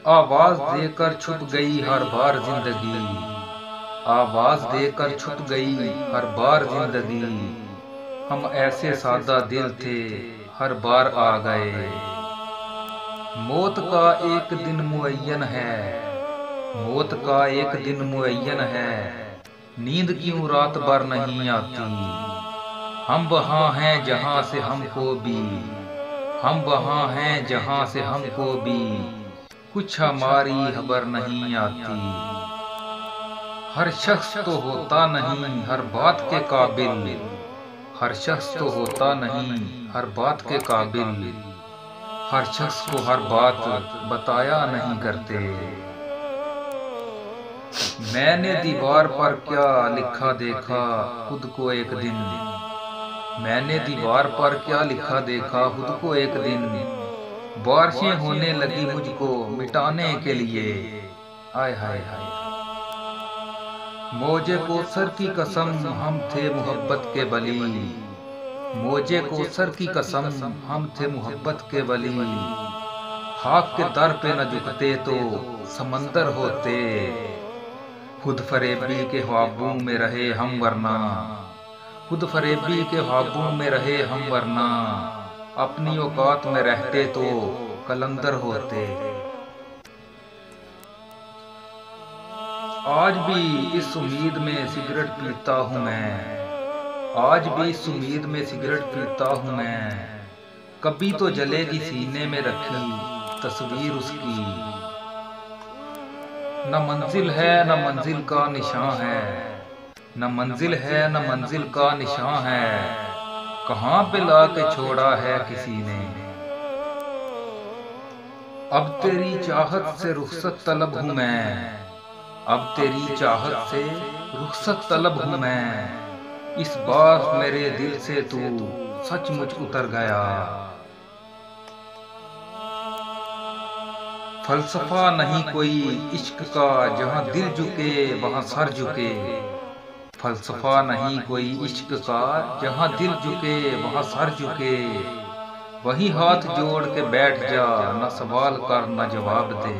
आवाज देकर छुप गई हर बार जिंदगी, आवाज देकर छुप गई हर बार जिंदगी। हम ऐसे सादा दिल थे हर बार आ गए। मौत का एक दिन मुअय्यन है, मौत का एक दिन मुअय्यन है। नींद क्यों रात भर नहीं आती। हम वहाँ हैं जहाँ से हमको भी, हम वहाँ हैं जहाँ से हमको भी कुछ हमारी खबर नहीं आती। हर शख्स तो होता नहीं हर बात के काबिल, हर शख्स तो होता नहीं हर बात के काबिल। हर शख्स को हर बात बताया नहीं करते। मैंने दीवार पर क्या लिखा देखा खुद को एक दिन, मैंने दीवार पर क्या लिखा देखा खुद को एक दिन। बारिशें होने लगी मुझको मिटाने के लिए। हाय हाय हाय। मौजे कौसर की कसम हम थे मोहब्बत के बली, मौजे कौसर की कसम हम थे मोहब्बत के बली। खाक के दर पे न झुकते तो समंदर होते। खुद फरेबी के ख्वाबों में रहे हम वरना, खुद फरेबी के ख्वाबों में रहे हम वरना। अपनी औकात में रहते तो कलंदर होते। आज भी इस उम्मीद में सिगरेट पीता हूँ मैं, आज भी इस उम्मीद में सिगरेट पीता हूँ मैं। कभी तो जलेगी सीने में रखी तस्वीर उसकी। न मंजिल है न मंजिल का निशान है, न मंजिल है न मंजिल का निशान है। कहाँ पे लाके छोड़ा है किसी ने। अब तेरी चाहत से रुखसत तलब हूँ मैं, अब तेरी चाहत से रुखसत तलब हूँ मैं। इस बार मेरे दिल से तू सचमुच उतर गया। फलसफा नहीं कोई इश्क का जहाँ दिल झुके वहाँ सर झुके। फलसफा नहीं कोई इश्क का जहाँ दिल झुके वहाँ सर झुके। वही हाथ जोड़ के बैठ जा न सवाल कर न जवाब दे।